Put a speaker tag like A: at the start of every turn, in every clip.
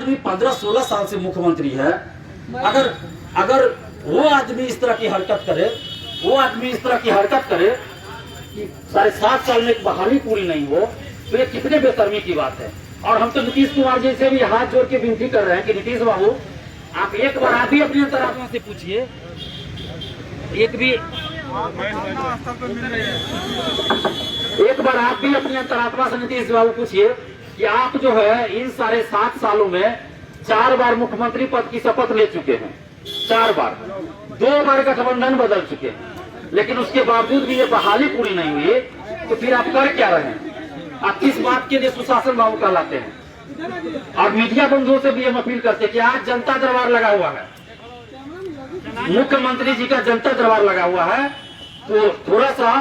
A: आदमी 15-16 साल से मुख्यमंत्री है, अगर वो आदमी इस तरह की हरकत करे, कि 7.5 साल में एक बहाली पूरी नहीं हो, तो ये कितने बेशर्मी की बात है। और हम तो नीतीश कुमार जी से भी हाथ जोड़ के विनती कर रहे हैं कि नीतीश बाबू, आप एक बार आप भी अपनी अंतरात्मा से पूछिए, एक बार आप भी अपनी अंतरात्मा से नीतीश बाबू पूछिए कि आप जो है इन 7.5 सालों में 4 बार मुख्यमंत्री पद की शपथ ले चुके हैं, 4 बार, 2 बार गठबंधन बदल चुके हैं, लेकिन उसके बावजूद भी ये बहाली पूरी नहीं हुई, तो फिर आप कर क्या रहे हैं? आप किस बात के लिए सुशासन बाबू कहलाते हैं? और मीडिया बंधुओं से भी हम अपील करते हैं कि आज जनता दरबार लगा हुआ है, मुख्यमंत्री जी का जनता दरबार लगा हुआ है, तो थोड़ा सा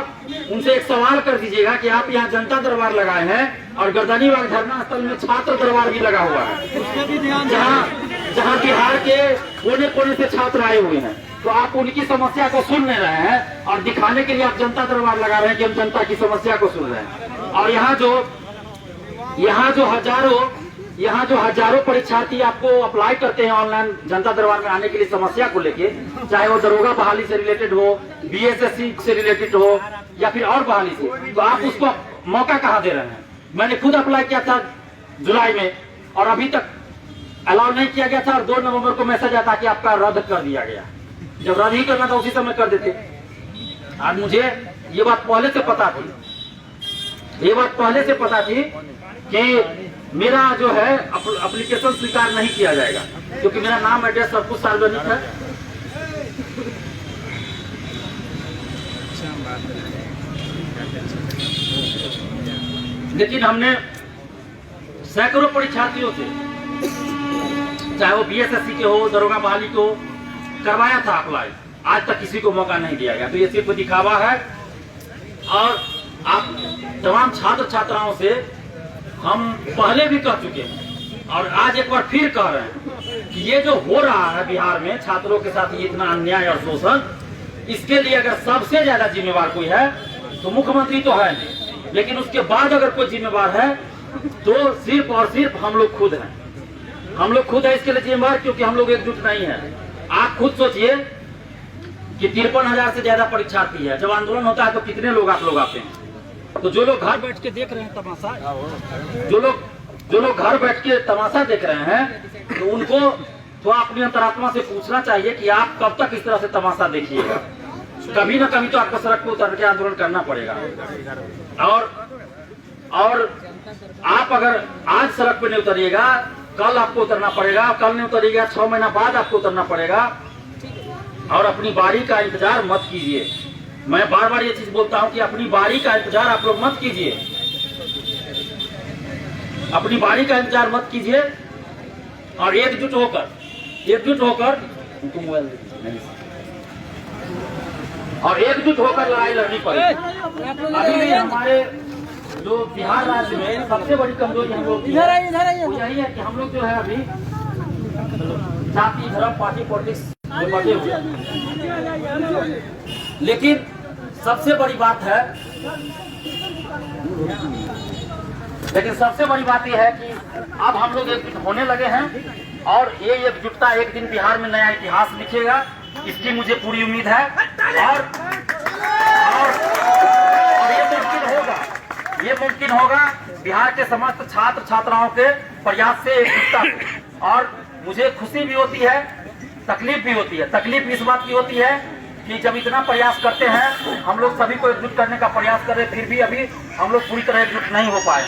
A: उनसे एक सवाल कर दीजिएगा कि आप यहाँ जनता दरबार लगाए हैं और गर्दनीबाग धरना स्थल में छात्र दरबार भी लगा हुआ है, जहाँ बिहार के कोने कोने से छात्र आए हुए हैं, तो आप उनकी समस्या को सुन नहीं रहे हैं और दिखाने के लिए आप जनता दरबार लगा रहे हैं कि हम जनता की समस्या को सुन रहे हैं। और यहाँ जो हजारों परीक्षार्थी आपको अप्लाई करते हैं ऑनलाइन जनता दरबार में आने के लिए समस्या को लेके, चाहे वो दरोगा बहाली से रिलेटेड हो, बीएसएससी से रिलेटेड हो या फिर और बहाली से, तो आप उसको मौका कहाँ दे रहे हैं? मैंने खुद अप्लाई किया था जुलाई में और अभी तक अलाउ नहीं किया गया था, और 2 नवंबर को मैसेज आता कि आपका रद्द कर दिया गया। जब रद्द ही करना था उसी समय कर देते। और मुझे ये बात पहले से पता थी, कि मेरा जो है एप्लीकेशन स्वीकार नहीं किया जाएगा, क्योंकि मेरा नाम एड्रेस सब कुछ सार्वजनिक है। लेकिन हमने सैकड़ों परीक्षार्थियों से, चाहे वो बीएसएससी के हो, दरोगा बहाली को करवाया था अप्लाई, आज तक किसी को मौका नहीं दिया गया। तो ये सिर्फ दिखावा है। और आप तमाम छात्र छात्राओं से हम पहले भी कह चुके हैं और आज एक बार फिर कह रहे हैं कि ये जो हो रहा है बिहार में छात्रों के साथ ये इतना अन्याय और शोषण, इसके लिए अगर सबसे ज्यादा जिम्मेवार कोई है तो मुख्यमंत्री तो है नहीं, लेकिन उसके बाद अगर कोई जिम्मेवार है तो सिर्फ और सिर्फ हम लोग खुद हैं। हम लोग खुद है इसके लिए जिम्मेवार, क्योंकि हम लोग एकजुट नहीं है। आप खुद सोचिए कि 53,000 से ज्यादा परीक्षार्थी है, जब आंदोलन होता है तो कितने लोग आप लोग आते हैं? तो जो लोग घर बैठ के देख रहे हैं तमाशा, जो लोग घर बैठ के तमाशा देख रहे हैं, तो उनको तो अपनी अंतरात्मा से पूछना चाहिए कि आप कब तक इस तरह से तमाशा देखिएगा? कभी ना कभी तो आपको सड़क पर उतर के आंदोलन करना पड़ेगा। और आप अगर आज सड़क पे नहीं उतरिएगा, कल आपको उतरना पड़ेगा, कल नहीं उतरिएगा 6 महीना बाद आपको उतरना पड़ेगा। और अपनी बारी का इंतजार मत कीजिए। मैं बार बार ये चीज बोलता हूं कि अपनी बारी का इंतजार आप लोग मत कीजिए, अपनी बारी का इंतजार मत कीजिए, और एकजुट होकर लड़ाई लड़नी पड़ेगी। अभी भी हमारे जो बिहार राज्य में सबसे बड़ी कमजोरी हम लोग यही है कि हम लोग जो है अभी जाति धर्म पार्टी पॉलिटिक्स में बटे हुए। लेकिन सबसे बड़ी बात यह है कि अब हम लोग एकजुट होने लगे हैं, और ये एकजुटता एक दिन बिहार में नया इतिहास लिखेगा, इसकी मुझे पूरी उम्मीद है। और ये मुमकिन होगा बिहार के समस्त छात्र छात्राओं के प्रयास से एकजुटता। और मुझे खुशी भी होती है, तकलीफ भी होती है। तकलीफ इस बात की होती है कि जब इतना प्रयास करते हैं, हम लोग सभी को एकजुट करने का प्रयास कर रहे, फिर भी अभी हम लोग पूरी तरह एकजुट नहीं हो पाए।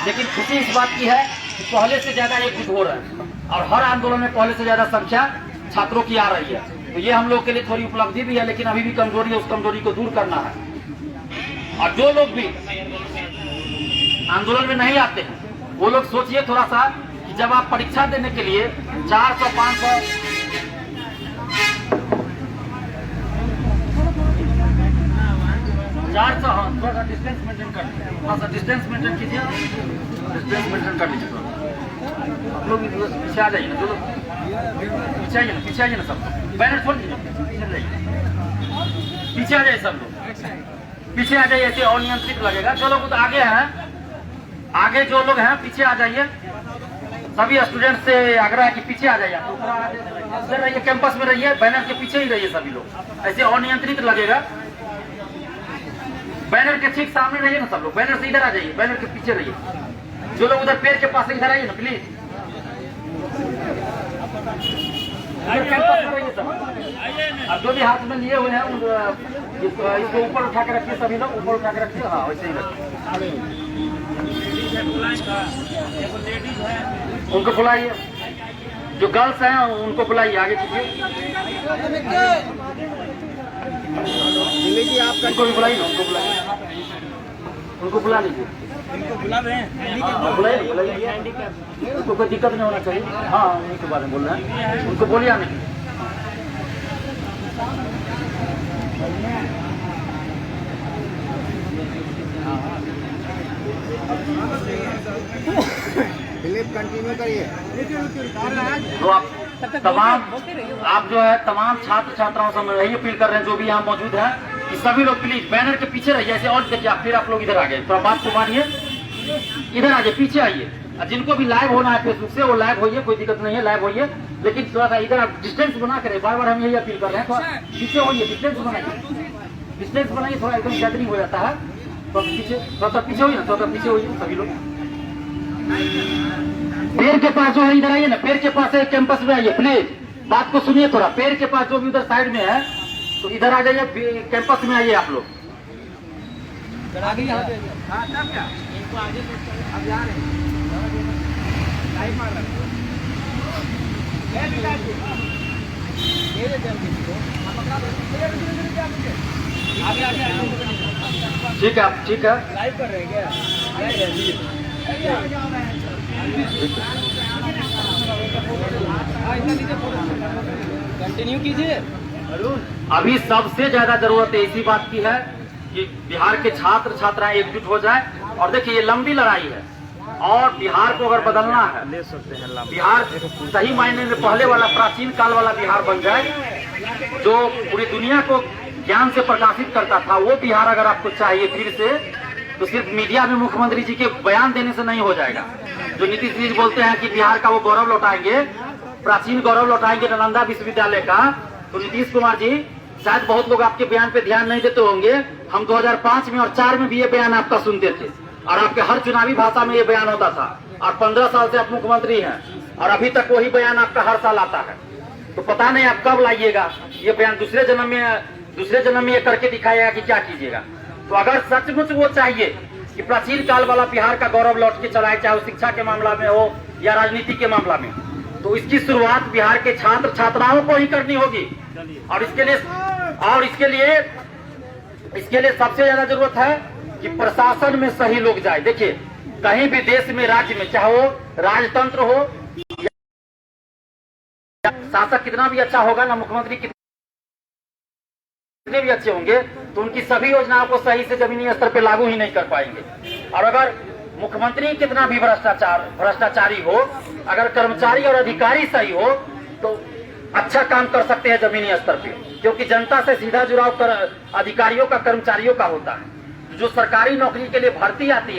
A: लेकिन खुशी इस बात की है कि पहले से ज्यादा एकजुट हो रहे हैं, और हर आंदोलन में पहले से ज्यादा संख्या छात्रों की आ रही है। तो ये हम लोग के लिए थोड़ी उपलब्धि भी है, लेकिन अभी भी कमजोरी है, उस कमजोरी को दूर करना है। और जो लोग भी आंदोलन में नहीं आते हैं, वो लोग सोचिए थोड़ा सा कि जब आप परीक्षा देने के लिए 400-500 थोड़ा सा डिस्टेंस मेंटेन कर लीजिए, थोड़ा सा डिस्टेंस मेंटेन कीजिए, डिस्टेंस मेंटेन कर लीजिए। आप लोग पीछे आ जाइए ना, जो लोग पीछे आइए ना सब लोग, बैनर छोड़ दीजिए, पीछे आ जाइए सब लोग, पीछे आ जाइए, ऐसे अनियंत्रित लगेगा। जो लोग आगे हैं, आगे जो लोग हैं पीछे आ जाइए, सभी स्टूडेंट से आग्रह है कि पीछे आ जाइए, इधर रहिए, कैंपस में रहिए, बैनर के पीछे ही रहिए सभी लोग, ऐसे अनियंत्रित लगेगा। बैनर के ठीक सामने रहिए ना सब लोग, बैनर से इधर आ जाइए, बैनर के पीछे रहिए। जो लोग उधर पेड़ के पास इधर आइए ना प्लीज, कैंपस में रहिए सब। अब जो भी हाथ में लिए हुए हैं इसको ऊपर उठा के रखिए, सभी लोग ऊपर उठा के रखिए, हाँ वैसे ही रखिए। उनको बुलाइए, जो गर्ल्स हैं उनको बुलाइए, आगे कीजिए, उनको भी बुलाइए, उनको बुलाइए, उनको बुला लीजिए, बुलाइए, उनको कोई दिक्कत नहीं होना चाहिए। हाँ उन्हीं के बारे में बोल रहे हैं, उनको बोलिए आने के लिए।
B: कंटिन्यू करिए।
A: तो आप जो है तमाम छात्र छात्राओं से मैं यही अपील कर रहे हैं जो भी यहाँ मौजूद है कि सभी लोग प्लीज बैनर के पीछे रहिए, ऐसे और देखिए फिर आप लोग इधर आ गए, थोड़ा बात को मानिए, इधर आ जाइए, पीछे आइए। जिनको भी लाइव होना है फेसबुक से वो लाइव होइए, कोई दिक्कत नहीं है, लाइव होइए, लेकिन थोड़ा सा इधर आप डिस्टेंस बना कर, बार बार हम यही अपील कर रहे हैं, थोड़ा पीछे होइए, डिस्टेंस बनाइए, थोड़ा एकदम गैदरिंग हो जाता है, तो पीछे थोड़ा पीछे होइए ना, थोड़ा पीछे होइए सभी लोग। पेड़ के पास जो है इधर आइए ना, पेड़ के पास है, कैंपस में आइए प्लीज, बात को सुनिए थोड़ा। पेड़ के पास जो भी उधर साइड में है तो इधर आ जाइए, कैंपस में आइए आप लोग। ठीक है, आप ठीक है, लाइव कर रहे हैं क्या?
B: कंटिन्यू कीजिए।
A: अभी सबसे ज्यादा जरूरत इसी बात की है कि बिहार के छात्र छात्राएं एकजुट हो जाए, और देखिए ये लंबी लड़ाई है, और बिहार को अगर बदलना है,
B: ले सकते हैं
A: बिहार सही मायने में पहले वाला प्राचीन काल वाला बिहार बन जाए, जो पूरी दुनिया को ज्ञान से प्रकाशित करता था, वो बिहार अगर आपको चाहिए फिर से, तो सिर्फ मीडिया में मुख्यमंत्री जी के बयान देने से नहीं हो जाएगा। जो नीतीश जी बोलते हैं कि बिहार का वो गौरव लौटाएंगे, प्राचीन गौरव लौटाएंगे नालंदा विश्वविद्यालय का, तो नीतीश कुमार जी शायद बहुत लोग आपके बयान पे ध्यान नहीं देते होंगे, हम 2005 में और 4 में भी ये बयान आपका सुनते थे, और आपके हर चुनावी भाषा में ये बयान होता था, और 15 साल से आप मुख्यमंत्री हैं, और अभी तक वही बयान आपका हर साल आता है। तो पता नहीं आप कब लाइएगा ये बयान, दूसरे जन्म में ये करके दिखाएगा कि क्या कीजिएगा। तो अगर सचमुच वो चाहिए कि प्राचीन काल वाला बिहार का गौरव लौट के चलाए, चाहे वो शिक्षा के मामला में हो या राजनीति के मामला में, तो इसकी शुरुआत बिहार के छात्र छात्राओं को ही करनी होगी। और इसके लिए सबसे ज्यादा जरूरत है कि प्रशासन में सही लोग जाए। देखिए कहीं भी देश में, राज्य में, चाहे वो राजतंत्र हो या शासक कितना भी अच्छा होगा ना, मुख्यमंत्री कितने भी अच्छे होंगे, तो उनकी सभी योजनाओं को सही से जमीनी स्तर पे लागू ही नहीं कर पाएंगे। और अगर मुख्यमंत्री कितना भी भ्रष्टाचारी हो, अगर कर्मचारी और अधिकारी सही हो, तो अच्छा काम कर सकते हैं जमीनी स्तर पे, क्योंकि जनता से सीधा जुड़ाव अधिकारियों का, कर्मचारियों का होता है। जो सरकारी नौकरी के लिए भर्तियां आती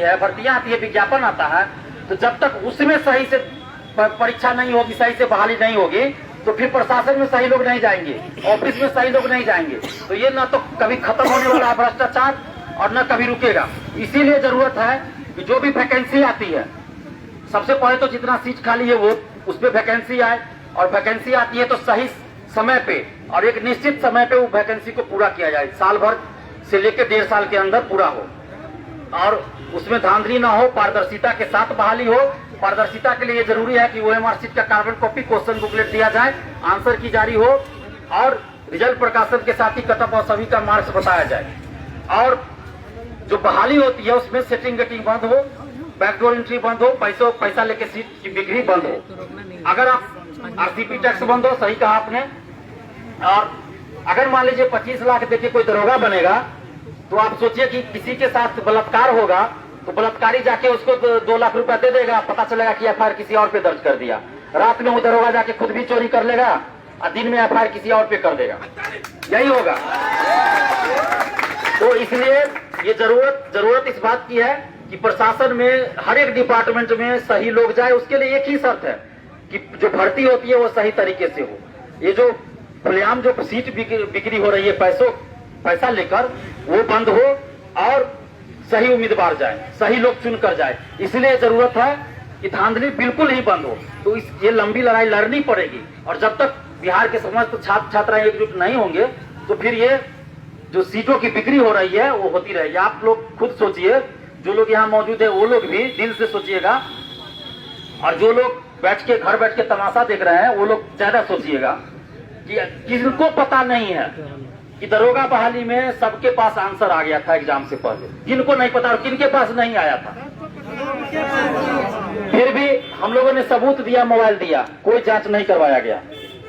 A: है, विज्ञापन आता है, तो जब तक उसमें सही से परीक्षा नहीं होगी, सही से बहाली नहीं होगी, तो फिर प्रशासन में सही लोग नहीं जाएंगे, ऑफिस में सही लोग नहीं जाएंगे, तो ये ना तो कभी खत्म होने वाला है भ्रष्टाचार, और न कभी रुकेगा। इसीलिए जरूरत है कि जो भी वैकेंसी आती है, सबसे पहले तो जितना सीट खाली है वो उस पर वैकेंसी आए, और वैकेंसी आती है तो सही समय पे और एक निश्चित समय पे वो वैकेंसी को पूरा किया जाए, साल भर से लेकर 1.5 साल के अंदर पूरा हो, और उसमें धांधली ना हो, पारदर्शिता के साथ बहाली हो। पारदर्शिता के लिए जरूरी है कि OMR शीट का कार्बन कॉपी, क्वेश्चन बुकलेट दिया जाए, आंसर की जारी हो, और रिजल्ट प्रकाशन के साथ ही कटअप और सभी का मार्क्स बताया जाए। और जो बहाली होती है उसमें सेटिंग गेटिंग बंद हो, बैकडोर एंट्री बंद हो, पैसा लेके सीट की बिक्री बंद हो। अगर आप RCP टैक्स बंद हो, सही कहा आपने। और अगर मान लीजिए 25 लाख देके कोई दरोगा बनेगा, तो आप सोचिए कि किसी के साथ बलात्कार होगा, तो बलात्कारी जाके उसको 2 लाख रुपया दे देगा, पता चलेगा कि FIR किसी और पे दर्ज कर दिया। रात में वो दरोगा जाके खुद भी चोरी कर लेगा, और दिन में FIR किसी और पे कर देगा, यही होगा। तो इसलिए ये जरूरत इस बात की है कि प्रशासन में हर एक डिपार्टमेंट में सही लोग जाए, उसके लिए एक ही शर्त है कि जो भर्ती होती है वो सही तरीके से हो। ये जो खुलेआम जो सीट बिक्री हो रही है पैसा लेकर, वो बंद हो और सही उम्मीदवार जाए, सही लोग चुन कर जाए। इसलिए जरूरत है कि धांधली बिल्कुल ही बंद हो। तो ये लंबी लड़ाई लड़नी पड़ेगी, और जब तक बिहार के समस्त छात्र छात्राएं एकजुट नहीं होंगे तो फिर ये जो सीटों की बिक्री हो रही है वो होती रहेगी। आप लोग खुद सोचिए, जो लोग यहाँ मौजूद है वो लोग भी दिल से सोचिएगा, और जो लोग घर बैठ के तमाशा देख रहे हैं वो लोग ज्यादा सोचिएगा कि किनको पता नहीं है कि दरोगा बहाली में सबके पास आंसर आ गया था एग्जाम से पहले, किनको नहीं पता और किनके पास नहीं आया था। फिर भी हम लोगों ने सबूत दिया, मोबाइल दिया, कोई जांच नहीं करवाया गया।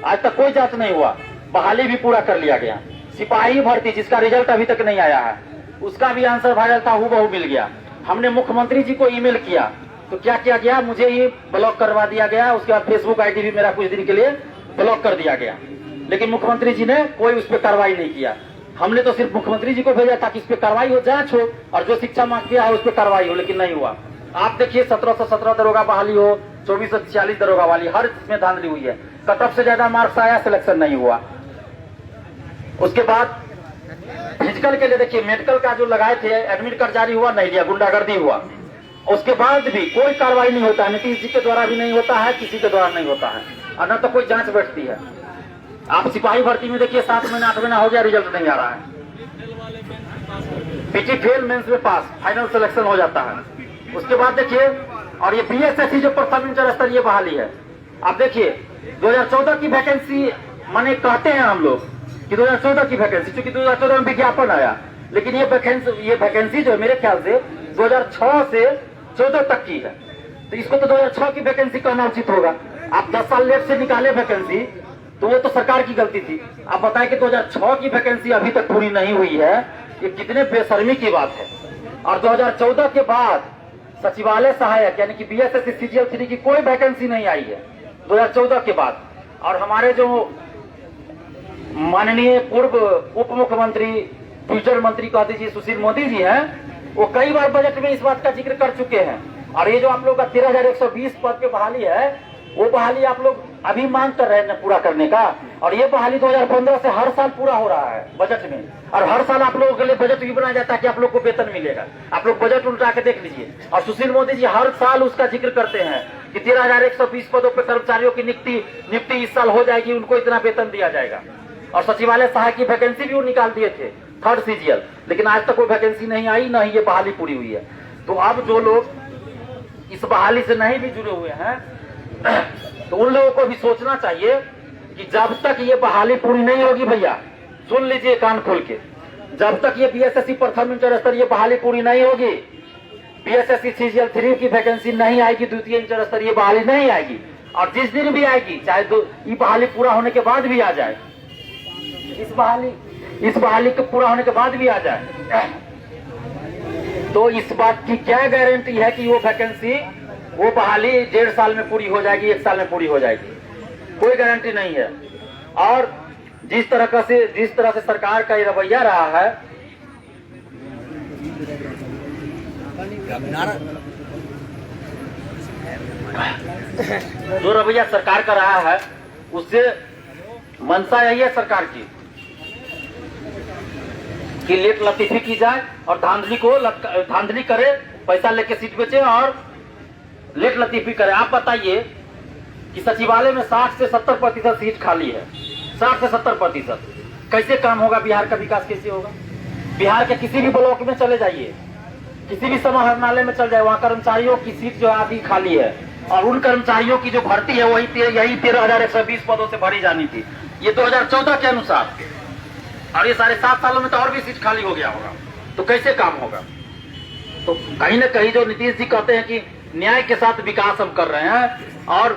A: आज तक कोई जांच नहीं हुआ, बहाली भी पूरा कर लिया गया। सिपाही भर्ती जिसका रिजल्ट अभी तक नहीं आया है, उसका भी आंसर वायरल था, हूबहू मिल गया। हमने मुख्यमंत्री जी को ईमेल किया तो क्या किया गया, मुझे ये ब्लॉक करवा दिया गया। उसके बाद फेसबुक आईडी भी मेरा कुछ दिन के लिए ब्लॉक कर दिया गया, लेकिन मुख्यमंत्री जी ने कोई उस पर कार्रवाई नहीं किया। हमने तो सिर्फ मुख्यमंत्री जी को भेजा था कि इस पे कार्रवाई हो, जांच हो, और जो शिक्षा मांग किया है उस पर कार्रवाई हो, लेकिन नहीं हुआ। आप देखिए 1717 दरोगा बहाली हो, 2446 दरोगा वाली, हर इसमें धांधली हुई है। कट ऑफ से ज्यादा मार्क्स आया, सिलेक्शन नहीं हुआ। उसके बाद फिजिकल के लिए देखिए, मेडिकल का जो लगाए थे, एडमिट कार्ड जारी हुआ, नहीं दिया, गुंडागर्दी हुआ। उसके बाद भी कोई कार्रवाई नहीं होता है, नीतीश जी के द्वारा भी नहीं होता है, किसी के द्वारा नहीं होता है, और न तो कोई जांच बैठती है। आप सिपाही भर्ती में देखिए 7 महीना 8 महीना हो गया, रिजल्ट नहीं आ रहा है। पीटी फेल, मेंस में पास, फाइनल सिलेक्शन हो जाता है। उसके बाद देखिए, और ये बीएसएससी जो प्रथम इंटर स्तरीय बहाली है, आप देखिए 2014 की वैकेंसी, माने कहते हैं हम लोग कि 2014 की वैकेंसी, क्योंकि 2014 में विज्ञापन आया, लेकिन ये वैकेंसी जो है मेरे ख्याल से 2006 से 14 तक की है। तो इसको तो 2006 की वैकेंसी कहना उचित होगा। आप 10 साल लेट से निकाले वैकेंसी, तो वो तो सरकार की गलती थी। आप बताएं कि 2006 की वैकेंसी अभी तक पूरी नहीं हुई है, ये कितने बेशर्मी की बात है। और 2014 के बाद सचिवालय सहायक यानी कि बीएसएससी सीजीएल 3 की कोई वैकेंसी नहीं आई है 2014 के बाद। और हमारे जो माननीय पूर्व उप मुख्यमंत्री, फ्यूचर मंत्री कह दीजिए, सुशील मोदी जी हैं, वो कई बार बजट में इस बात का जिक्र कर चुके हैं। और ये जो आप लोग का 13,120 पद पे बहाली है, वो बहाली आप लोग अभी मांग कर रहे हैं पूरा करने का, और ये बहाली 2015 से हर साल पूरा हो रहा है बजट में। और हर साल आप लोगों के लिए बजट भी बनाया जाता है कि आप लोग को वेतन मिलेगा। आप लोग बजट उल्टा के देख लीजिए, और सुशील मोदी जी हर साल उसका जिक्र करते हैं कि 13,120 पदों पर कर्मचारियों की नियुक्ति इस साल हो जाएगी, उनको इतना वेतन दिया जाएगा। और सचिवालय सहायक की वैकेंसी भी वो निकाल दिए थे, 3rd सीजीएल, लेकिन आज तक वो वैकेंसी नहीं आई, न ही ये बहाली पूरी हुई है। तो अब जो लोग इस बहाली से नहीं भी जुड़े हुए हैं, तो उन लोगों को भी सोचना चाहिए कि जब तक ये बहाली पूरी नहीं होगी, भैया सुन लीजिए कान खोल के, जब तक ये बीएसएससी प्रथम इंटर स्तरीय बहाली पूरी नहीं होगी, बीएसएससी सीजीएल 3 की वैकेंसी नहीं आएगी, द्वितीय इंटर स्तरीय बहाली नहीं आएगी। और जिस दिन भी आएगी, चाहे ये बहाली पूरा होने के बाद भी आ जाए, इस बहाली के पूरा होने के बाद भी आ जाए, तो इस बात की क्या गारंटी है कि वो वैकेंसी, वो बहाली 1.5 साल में पूरी हो जाएगी, 1 साल में पूरी हो जाएगी? कोई गारंटी नहीं है। और जिस तरह से सरकार का ये रवैया रहा है, जो रवैया सरकार का रहा है, उससे मंशा यही है सरकार की कि लेट लतीफी की जाए और धांधली करे, पैसा लेके सीट बेचे और लेट लतीफी करे। आप बताइए कि सचिवालय में 60 से 70% सीट खाली है, 60 से 70%। कैसे काम होगा? बिहार का विकास कैसे होगा? बिहार के किसी भी ब्लॉक में चले जाइए, किसी भी समाहरणालय में चल जाए, वहां कर्मचारियों की सीट जो आधी खाली है, और उन कर्मचारियों की जो भर्ती है वही यही 13,120 पदों से भरी जानी थी, ये 2014 के अनुसार। और ये साढ़े 7 सालों में तो और भी सीट खाली हो गया होगा, तो कैसे काम होगा? तो कहीं ना कहीं जो नीतीश जी कहते हैं कि न्याय के साथ विकास हम कर रहे हैं और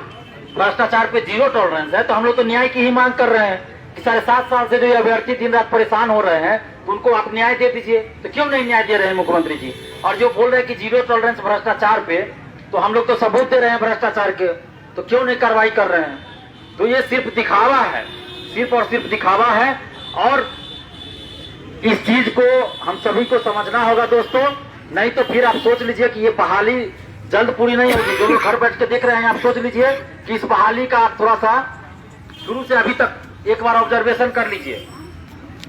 A: भ्रष्टाचार पे 0 टॉलरेंस है, तो हम लोग तो न्याय की ही मांग कर रहे हैं कि साढ़े 7 साल से जो अभ्यर्थी दिन रात परेशान हो रहे हैं, तो उनको आप न्याय दे दीजिए। तो क्यों नहीं न्याय दे रहे हैं मुख्यमंत्री जी? और जो बोल रहे हैं कि 0 टॉलरेंस भ्रष्टाचार पे, तो हम लोग तो सबूत दे रहे हैं भ्रष्टाचार के, तो क्यों नहीं कार्रवाई कर रहे हैं? तो ये सिर्फ दिखावा है, सिर्फ और सिर्फ दिखावा है। और इस चीज को हम सभी को समझना होगा दोस्तों नहीं तो फिर आप सोच लीजिए कि ये बहाली जल्द पूरी नहीं होगी। जो लोग घर बैठ के देख रहे हैं आप सोच लीजिए कि इस बहाली का आप थोड़ा सा शुरू से अभी तक एक बार ऑब्जर्वेशन कर लीजिए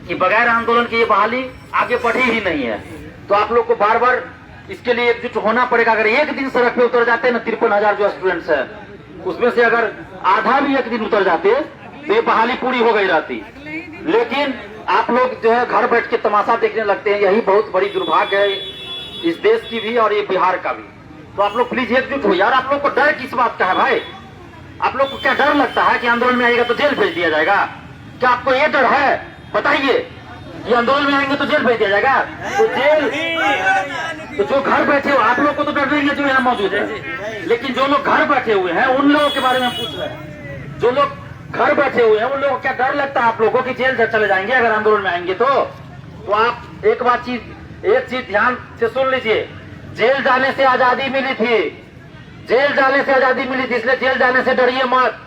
A: कि बगैर आंदोलन की ये बहाली आगे बढ़ी ही नहीं है। तो आप लोग को बार बार इसके लिए एकजुट होना पड़ेगा। अगर एक दिन सड़क पे उतर जाते हैं ना 53,000 जो स्टूडेंट्स है उसमें से अगर आधा भी एक दिन उतर जाते तो ये बहाली पूरी हो गई रहती। लेकिन आप लोग जो है घर बैठ के तमाशा देखने लगते हैं, यही बहुत बड़ी दुर्भाग्य है इस देश की भी और ये बिहार का भी। तो आप लोग प्लीज एकजुट हो यार। आप लोग को डर किस बात का है भाई? आप लोग को क्या डर लगता है कि आंदोलन में आएगा तो जेल भेज दिया जाएगा? क्या आपको ये डर है? बताइए, ये आंदोलन में आएंगे तो जेल भेज दिया जाएगा? तो जेल, तो जो घर बैठे हो आप लोग को तो डर नहीं है जो यहाँ मौजूद है, लेकिन जो लोग घर बैठे हुए हैं उन लोगों के बारे में पूछ रहे हैं। जो लोग घर बैठे हुए हैं उन लोगों को क्या डर लगता है आप लोगों की जेल चले जाएंगे अगर आंदोलन में आएंगे? तो आप एक चीज ध्यान से सुन लीजिए, जेल जाने से आजादी मिली थी, जेल जाने से आजादी मिली थी, इसलिए जेल जाने से डरिए मत।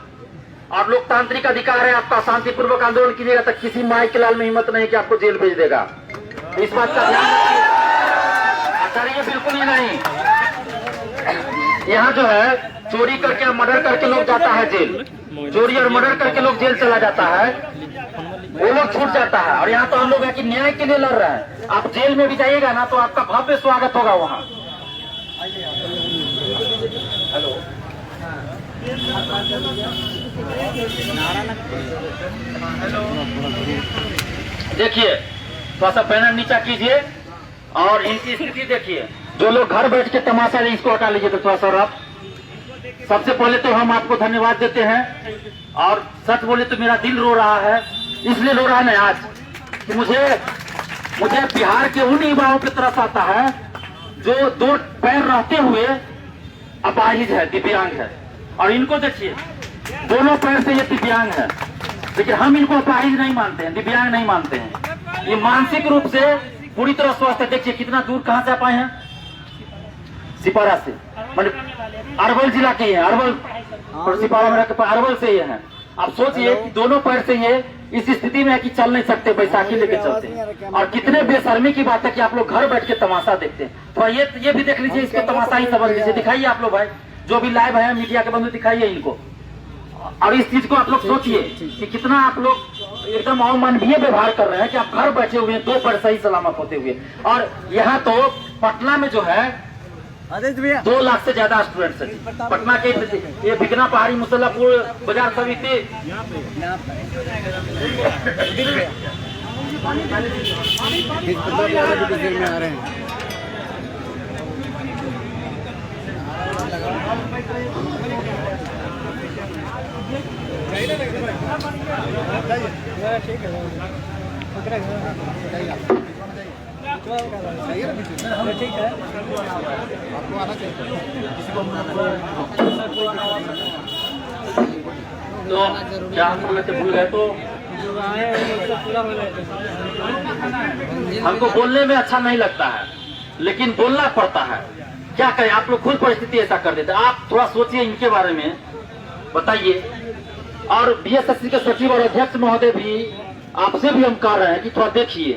A: और लोकतांत्रिक अधिकार है आपका, शांतिपूर्वक आंदोलन कीजिएगा तक किसी माई के लाल में हिम्मत नहीं कि आपको जेल भेज देगा। इस बात का ध्यान रखिए, डरिए बिल्कुल ही नहीं। यहाँ जो है चोरी करके मर्डर करके लोग जाता है जेल, चोरी और मर्डर करके लोग जेल चला जाता है, वो लोग छूट जाता है। और यहाँ तो हम लोग है कि न्याय के लिए लड़ रहे हैं। आप जेल में भी जाइएगा ना तो आपका भव्य स्वागत होगा वहाँ। हेलो, देखिए थोड़ा सा बैनर नीचा कीजिए और इनकी स्थिति देखिए। जो लोग घर बैठ के तमाशा है इसको हटा लीजिए तो थोड़ा सा। आप सबसे पहले तो हम आपको धन्यवाद देते हैं, और सच बोले तो मेरा दिल रो रहा है। इसलिए रो रहा है आज कि मुझे बिहार के उन युवाओं की तरफ आता है जो दो पैर रहते हुए अपाहिज है, दिव्यांग है। और इनको देखिए दोनों पैर से ये दिव्यांग है, लेकिन हम इनको अपाहिज नहीं मानते हैं, दिव्यांग नहीं मानते हैं। ये मानसिक रूप से पूरी तरह स्वस्थ है। देखिए कितना दूर कहां से आप आए हैं, सिपारा से, मतलब अरवल जिला के हैं, अरवल और सिपारा में अरवल से ये हैं। आप सोचिए कि दोनों पैर से ये इस स्थिति में है कि चल नहीं सकते, बैसाखी लेके चलते हैं। और कितने बेशर्मी की बात है कि आप लोग घर बैठ के तमाशा देखते हैं। तो ये भी देख लीजिए, इसको तमाशा ही समझ लीजिए। दिखाइए आप लोग भाई, जो भी लाइव है मीडिया के बंधु, दिखाइए इनको। और इस चीज को आप लोग सोचिए कि कितना आप लोग एकदम अमानवीय व्यवहार कर रहे हैं कि आप घर बैठे हुए हैं दो पैर सही सलामत होते हुए। और यहाँ तो पटना में जो है 2 लाख से ज्यादा स्टूडेंट्स हैं। पटना के ये बिकना पहाड़ी मुसल्लापुर बाजार समिति
B: में आ रहे हैं। ठीक है, आपको आना चाहिए, किसी को
A: तो क्या हम में से भूल गए तो हमको बोलने में अच्छा नहीं लगता है, लेकिन बोलना पड़ता है। क्या करें, आप लोग खुद परिस्थिति ऐसा कर देते। आप थोड़ा सोचिए इनके बारे में, बताइए। और बीएसएससी के सचिव और अध्यक्ष महोदय भी आपसे भी हम कह रहे हैं कि थोड़ा देखिए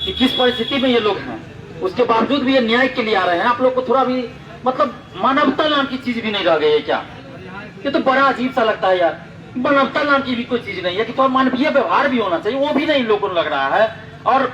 A: कि किस परिस्थिति में ये लोग हैं, उसके बावजूद भी ये न्याय के लिए आ रहे हैं। आप लोग को थोड़ा भी मतलब मानवता नाम की चीज भी नहीं रह गई है क्या? ये तो बड़ा अजीब सा लगता है यार। मानवता नाम की भी कोई चीज नहीं है कि थोड़ा मानवीय व्यवहार भी होना चाहिए, वो भी नहीं लोगों को लग रहा है। और